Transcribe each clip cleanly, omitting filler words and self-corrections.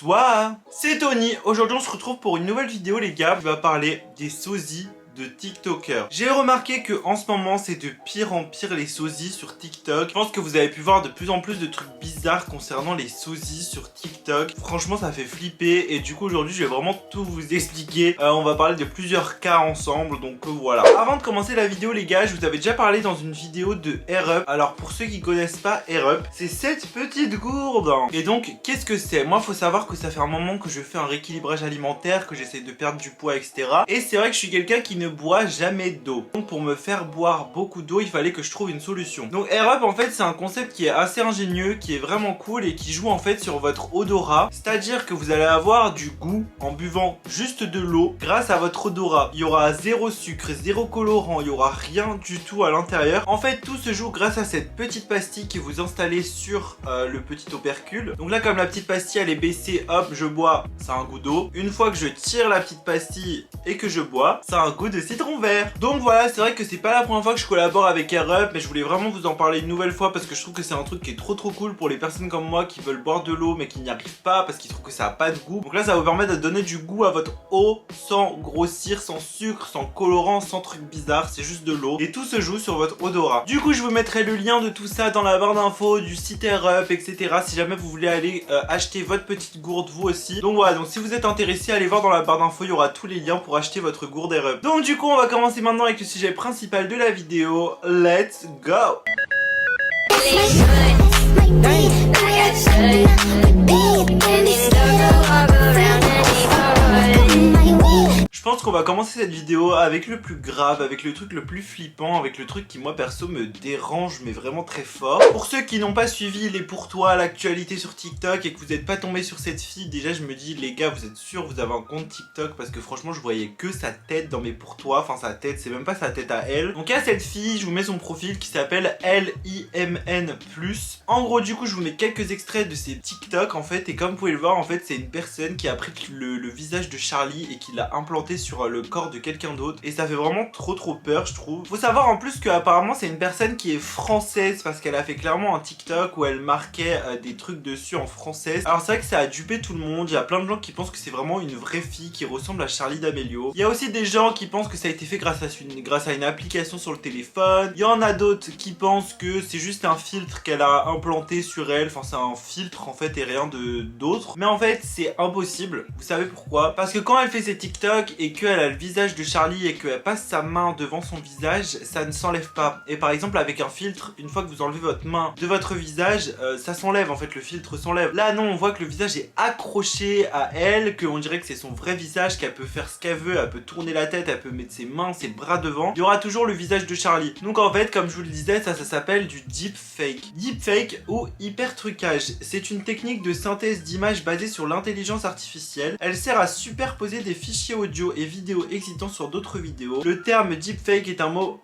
Bonsoir, c'est Tony. Aujourd'hui on se retrouve pour une nouvelle vidéo les gars. Je vais parler des sosies de TikTokers. J'ai remarqué que en ce moment c'est de pire en pire les sosies sur TikTok. Je pense que vous avez pu voir de plus en plus de trucs bizarres concernant les sosies sur TikTok. Franchement ça fait flipper et du coup aujourd'hui je vais vraiment tout vous expliquer. On va parler de plusieurs cas ensemble donc voilà. Avant de commencer la vidéo les gars, je vous avais déjà parlé dans une vidéo de Air Up. Alors pour ceux qui connaissent pas Air Up, c'est cette petite gourde. Et donc qu'est-ce que c'est? Moi faut savoir que ça fait un moment que je fais un rééquilibrage alimentaire, que j'essaie de perdre du poids etc. Et c'est vrai que je suis quelqu'un qui ne boit jamais d'eau. Donc pour me faire boire beaucoup d'eau, il fallait que je trouve une solution. Donc Air Up en fait c'est un concept qui est assez ingénieux, qui est vraiment cool et qui joue en fait sur votre odorat. C'est-à-dire que vous allez avoir du goût en buvant juste de l'eau grâce à votre odorat. Il y aura zéro sucre, zéro colorant, il y aura rien du tout à l'intérieur. En fait tout se joue grâce à cette petite pastille que vous installez sur le petit opercule. Donc là comme la petite pastille elle est baissée, hop je bois, ça a un goût d'eau. Une fois que je tire la petite pastille et que je bois, ça a un goût de citron vert. Donc voilà, c'est vrai que c'est pas la première fois que je collabore avec Air Up, mais je voulais vraiment vous en parler une nouvelle fois parce que je trouve que c'est un truc qui est trop cool pour les personnes comme moi qui veulent boire de l'eau mais qui n'y arrivent pas parce qu'ils trouvent que ça a pas de goût. Donc là ça va vous permettre de donner du goût à votre eau sans grossir, sans sucre, sans colorant, sans truc bizarre, c'est juste de l'eau et tout se joue sur votre odorat. Du coup je vous mettrai le lien de tout ça dans la barre d'infos du site Air Up etc. si jamais vous voulez aller acheter votre petite gourde vous aussi. Donc voilà, donc si vous êtes intéressé, allez voir dans la barre d'infos, il y aura tous les liens pour acheter votre gourde Air Up. Donc du coup on va commencer maintenant avec le sujet principal de la vidéo. Let's go! Je pense qu'on va commencer cette vidéo avec le plus grave, avec le truc le plus flippant, avec le truc qui moi perso me dérange mais vraiment très fort. Pour ceux qui n'ont pas suivi les pour toi, l'actualité sur TikTok et que vous n'êtes pas tombé sur cette fille, déjà je me dis les gars vous êtes sûrs vous avez un compte TikTok parce que franchement je voyais que sa tête dans mes pour toi, enfin sa tête, c'est même pas sa tête à elle. Donc à cette fille je vous mets son profil qui s'appelle LIMN+. En gros du coup je vous mets quelques extraits de ses TikTok en fait et comme vous pouvez le voir en fait c'est une personne qui a pris le visage de Charlie et qui l'a implanté sur le corps de quelqu'un d'autre et ça fait vraiment trop peur je trouve. Faut savoir en plus que apparemment c'est une personne qui est française parce qu'elle a fait clairement un TikTok où elle marquait des trucs dessus en français. Alors c'est vrai que ça a dupé tout le monde, il y a plein de gens qui pensent que c'est vraiment une vraie fille qui ressemble à Charlie D'Amelio. Il y a aussi des gens qui pensent que ça a été fait grâce à une application sur le téléphone. Il y en a d'autres qui pensent que c'est juste un filtre qu'elle a implanté sur elle, enfin c'est un filtre en fait et rien d'autre. Mais en fait c'est impossible, vous savez pourquoi? Parce que quand elle fait ses TikTok et qu'elle a le visage de Charlie et qu'elle passe sa main devant son visage, ça ne s'enlève pas. Et par exemple avec un filtre, une fois que vous enlevez votre main de votre visage, ça s'enlève en fait, le filtre s'enlève. Là non, on voit que le visage est accroché à elle, qu'on dirait que c'est son vrai visage, qu'elle peut faire ce qu'elle veut, elle peut tourner la tête, elle peut mettre ses mains, ses bras devant. Il y aura toujours le visage de Charlie. Donc en fait, comme je vous le disais, ça s'appelle du deepfake. Deepfake ou hyper trucage. C'est une technique de synthèse d'images basée sur l'intelligence artificielle. Elle sert à superposer des fichiers audio et vidéos existants sur d'autres vidéos. Le terme deepfake est un mot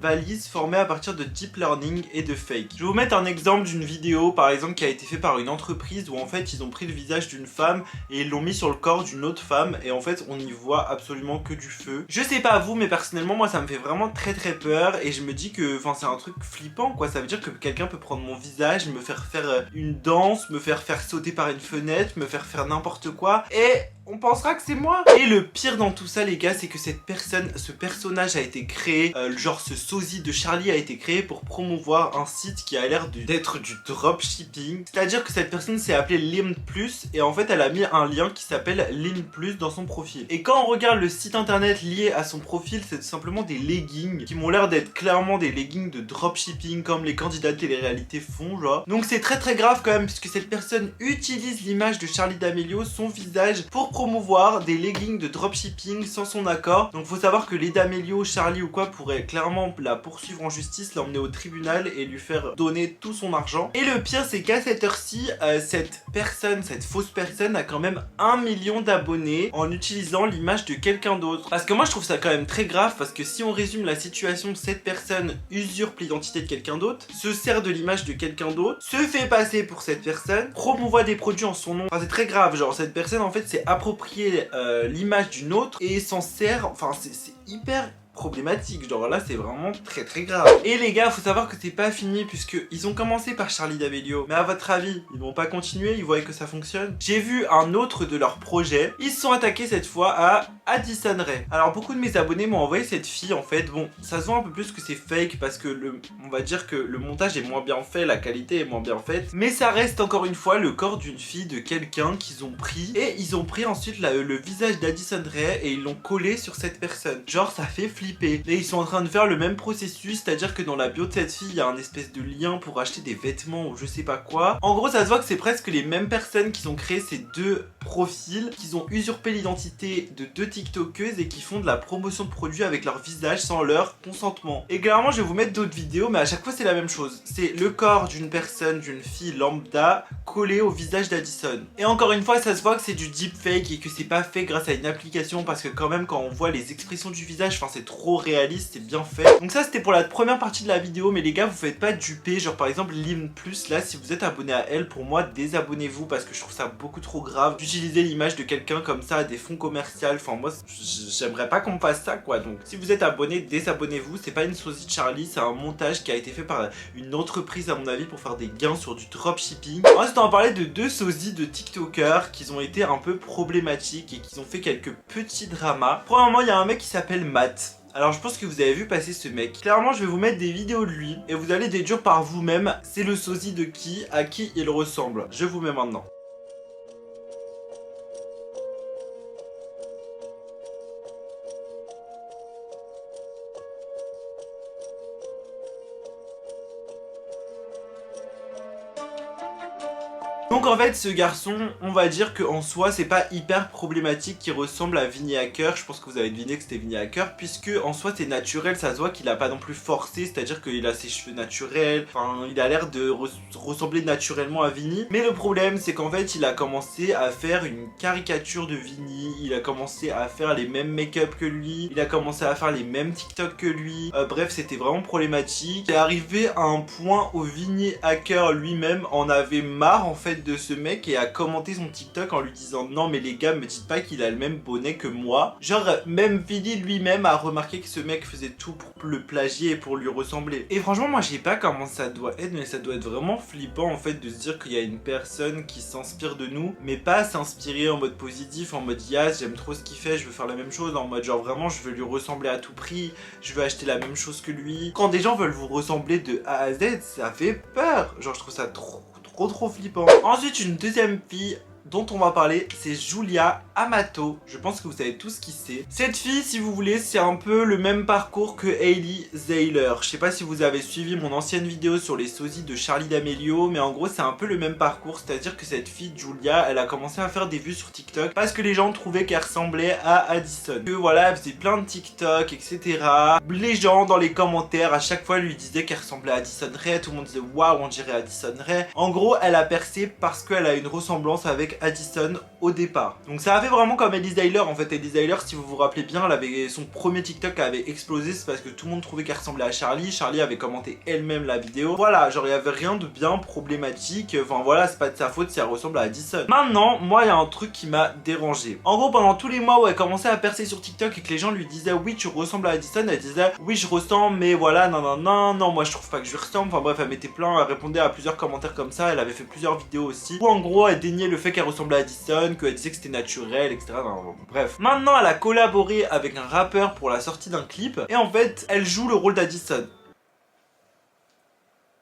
valise formé à partir de deep learning et de fake. Je vais vous mettre un exemple d'une vidéo par exemple qui a été fait par une entreprise où en fait ils ont pris le visage d'une femme et ils l'ont mis sur le corps d'une autre femme et en fait on y voit absolument que du feu. Je sais pas vous mais personnellement moi ça me fait vraiment très peur et je me dis que enfin c'est un truc flippant quoi. Ça veut dire que quelqu'un peut prendre mon visage, me faire faire une danse, me faire sauter par une fenêtre, me faire faire n'importe quoi et on pensera que c'est moi. Et le pire dans tout ça les gars, c'est que cette personne, ce personnage a été créé, genre ce sosie de Charlie a été créé pour promouvoir un site qui a l'air d'être du dropshipping. C'est-à-dire que cette personne s'est appelée Lim+, et en fait elle a mis un lien qui s'appelle Lim+, dans son profil. Et quand on regarde le site internet lié à son profil, c'est tout simplement des leggings qui m'ont l'air d'être clairement des leggings de dropshipping comme les candidats de télé-réalité font genre. Donc c'est très grave quand même puisque cette personne utilise l'image de Charlie D'Amelio, son visage, pour promouvoir des leggings de dropshipping sans son accord. Donc faut savoir que les D'Amelio, Charlie ou quoi pourraient clairement la poursuivre en justice, l'emmener au tribunal et lui faire donner tout son argent. Et le pire c'est qu'à cette heure-ci, cette fausse personne a quand même 1 million d'abonnés en utilisant l'image de quelqu'un d'autre. Parce que moi je trouve ça quand même très grave parce que si on résume la situation, cette personne usurpe l'identité de quelqu'un d'autre, se sert de l'image de quelqu'un d'autre, se fait passer pour cette personne, promouvoit des produits en son nom. Enfin c'est très grave, genre cette personne en fait s'est approprié l'image d'une autre et s'en sert, enfin c'est hyper problématique, genre là c'est vraiment très très grave. Et les gars, faut savoir que c'est pas fini puisque ils ont commencé par Charli D'Amelio, mais à votre avis, ils vont pas continuer, ils voient que ça fonctionne? J'ai vu un autre de leurs projets, ils se sont attaqués cette fois à Addison Rae. Alors beaucoup de mes abonnés m'ont envoyé cette fille en fait, bon ça se voit un peu plus que c'est fake parce que on va dire que le montage est moins bien fait, la qualité est moins bien faite, mais ça reste encore une fois le corps d'une fille, de quelqu'un qu'ils ont pris, et ils ont pris ensuite le visage d'Addison Rae et ils l'ont collé sur cette personne. Genre ça fait flipper. Et ils sont en train de faire le même processus, c'est-à-dire que dans la bio de cette fille, il y a un espèce de lien pour acheter des vêtements ou je sais pas quoi. En gros, ça se voit que c'est presque les mêmes personnes qui ont créé ces deux profils, qui ont usurpé l'identité de deux tiktokeuses et qui font de la promotion de produits avec leur visage sans leur consentement. Et clairement, je vais vous mettre d'autres vidéos, mais à chaque fois, c'est la même chose. C'est le corps d'une personne, d'une fille lambda, collé au visage d'Addison. Et encore une fois, ça se voit que c'est du deepfake et que c'est pas fait grâce à une application, parce que quand même, quand on voit les expressions du visage, enfin, c'est trop réaliste, c'est bien fait. Donc ça, c'était pour la première partie de la vidéo, mais les gars, vous faites pas duper. Genre, par exemple, Lim Plus, là, si vous êtes abonné à elle, pour moi, désabonnez-vous, parce que je trouve ça beaucoup trop grave d'utiliser l'image de quelqu'un comme ça à des fonds commerciaux. Enfin, moi, j'aimerais pas qu'on me fasse ça, quoi. Donc, si vous êtes abonné, désabonnez-vous. C'est pas une sosie de Charli, c'est un montage qui a été fait par une entreprise, à mon avis, pour faire des gains sur du dropshipping. Ensuite, on va parler de deux sosies de TikTokers qui ont été un peu problématiques et qui ont fait quelques petits dramas. Premièrement, il y a un mec qui s'appelle Matt. Alors je pense que vous avez vu passer ce mec. Clairement je vais vous mettre des vidéos de lui et vous allez déduire par vous-même c'est le sosie de qui, à qui il ressemble. Je vous mets maintenant. Donc en fait ce garçon, on va dire qu'en soi c'est pas hyper problématique qu'il ressemble à Vinny Hacker. Je pense que vous avez deviné que c'était Vinny Hacker, puisque en soi c'est naturel, ça se voit qu'il a pas non plus forcé, c'est-à-dire qu'il a ses cheveux naturels, enfin il a l'air de ressembler naturellement à Vinny. Mais le problème c'est qu'en fait il a commencé à faire une caricature de Vinny, il a commencé à faire les mêmes make-up que lui, il a commencé à faire les mêmes TikTok que lui, bref c'était vraiment problématique. C'est arrivé à un point où Vinny Hacker lui-même en avait marre en fait de ce mec et a commenté son TikTok en lui disant non mais les gars me dites pas qu'il a le même bonnet que moi. Genre même Vinny lui-même a remarqué que ce mec faisait tout pour le plagier et pour lui ressembler. Et franchement moi je sais pas comment ça doit être, mais ça doit être vraiment flippant en fait de se dire qu'il y a une personne qui s'inspire de nous, mais pas s'inspirer en mode positif, en mode yes j'aime trop ce qu'il fait, je veux faire la même chose, en mode genre vraiment je veux lui ressembler à tout prix, je veux acheter la même chose que lui. Quand des gens veulent vous ressembler de A à Z, ça fait peur. Genre je trouve ça trop flippant. Ensuite une deuxième fille dont on va parler, c'est Julia Amato. Je pense que vous savez tous qui c'est. Cette fille, si vous voulez, c'est un peu le même parcours que Hailey Zayler. Je sais pas si vous avez suivi mon ancienne vidéo sur les sosies de Charli D'Amelio, mais en gros, c'est un peu le même parcours. C'est-à-dire que cette fille, Julia, elle a commencé à faire des vues sur TikTok parce que les gens trouvaient qu'elle ressemblait à Addison. Que voilà, elle faisait plein de TikTok, etc. Les gens, dans les commentaires, à chaque fois, lui disaient qu'elle ressemblait à Addison Rae. Tout le monde disait waouh, on dirait Addison Rae. En gros, elle a percé parce qu'elle a une ressemblance avec Addison au départ. Donc ça a fait vraiment comme Hailey Zayler en fait. Hailey Zayler, si vous vous rappelez bien, elle avait son premier TikTok avait explosé, c'est parce que tout le monde trouvait qu'elle ressemblait à Charli. Charli avait commenté elle-même la vidéo. Voilà, genre il y avait rien de bien problématique. Enfin voilà, c'est pas de sa faute si elle ressemble à Addison. Maintenant, moi il y a un truc qui m'a dérangé. En gros, pendant tous les mois où elle commençait à percer sur TikTok et que les gens lui disaient oui tu ressembles à Addison, elle disait oui je ressemble mais voilà non moi je trouve pas que je lui ressemble. Enfin bref, elle mettait plein, elle répondait à plusieurs commentaires comme ça. Elle avait fait plusieurs vidéos aussi où en gros elle déniait le fait qu'elle ressemblait à Addison, qu'elle disait que c'était naturel, etc. Non, bref. Maintenant, elle a collaboré avec un rappeur pour la sortie d'un clip. Et en fait, elle joue le rôle d'Addison.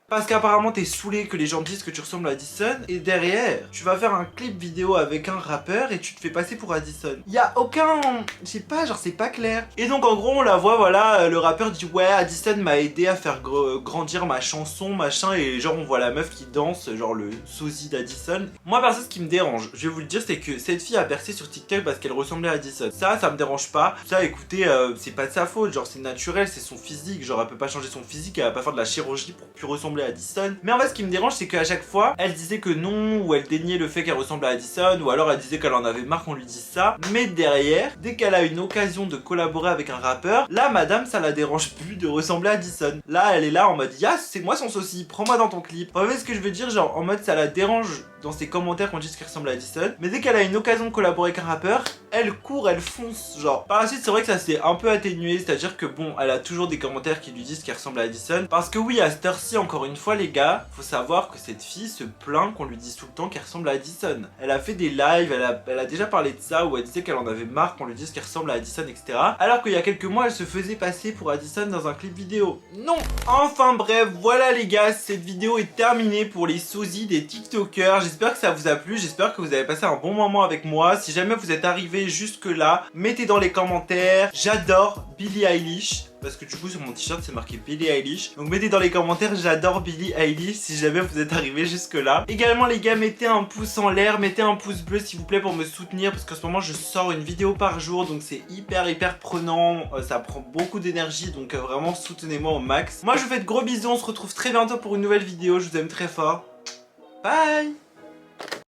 Parce qu'apparemment t'es saoulé que les gens disent que tu ressembles à Addison, et derrière tu vas faire un clip vidéo avec un rappeur et tu te fais passer pour Addison. Y a aucun... je sais pas, genre c'est pas clair. Et donc en gros on la voit, voilà, le rappeur dit ouais Addison m'a aidé à faire grandir ma chanson machin, et genre on voit la meuf qui danse, genre le sosie d'Addison. Moi perso ce qui me dérange, je vais vous le dire, c'est que cette fille a percé sur TikTok parce qu'elle ressemblait à Addison. Ça me dérange pas. Ça écoutez, c'est pas de sa faute, genre c'est naturel, c'est son physique, genre elle peut pas changer son physique, elle va pas faire de la chirurgie pour plus ressembler à Addison. Mais en fait ce qui me dérange c'est qu'à chaque fois elle disait que non, ou elle déniait le fait qu'elle ressemble à Addison, ou alors elle disait qu'elle en avait marre qu'on lui dise ça. Mais derrière, dès qu'elle a une occasion de collaborer avec un rappeur, là madame ça la dérange plus de ressembler à Addison. Là elle est là en mode yes c'est moi son sosie, prends-moi dans ton clip. Vous voyez ce que je veux dire, genre en mode ça la dérange dans ses commentaires qu'on dise qu'elle ressemble à Addison. Mais dès qu'elle a une occasion de collaborer avec un rappeur, elle court, elle fonce, genre. Par la suite, c'est vrai que ça s'est un peu atténué, c'est-à-dire que bon, elle a toujours des commentaires qui lui disent qu'elle ressemble à Addison. Parce que oui, à cette heure-ci, encore une fois, les gars, faut savoir que cette fille se plaint qu'on lui dise tout le temps qu'elle ressemble à Addison. Elle a fait des lives, elle a déjà parlé de ça, où elle disait qu'elle en avait marre qu'on lui dise qu'elle ressemble à Addison, etc. Alors qu'il y a quelques mois, elle se faisait passer pour Addison dans un clip vidéo. Non. Enfin bref, voilà les gars, cette vidéo est terminée pour les sosies des TikTokers. J'espère que ça vous a plu, j'espère que vous avez passé un bon moment avec moi. Si jamais vous êtes arrivé jusque là, mettez dans les commentaires. J'adore Billie Eilish. Parce que du coup sur mon t-shirt c'est marqué Billie Eilish. Donc mettez dans les commentaires j'adore Billie Eilish si jamais vous êtes arrivé jusque là. Également les gars, mettez un pouce en l'air, mettez un pouce bleu s'il vous plaît pour me soutenir. Parce qu'en ce moment je sors une vidéo par jour. Donc c'est hyper prenant, ça prend beaucoup d'énergie. Donc vraiment soutenez-moi au max. Moi je vous fais de gros bisous, on se retrouve très bientôt pour une nouvelle vidéo. Je vous aime très fort. Bye.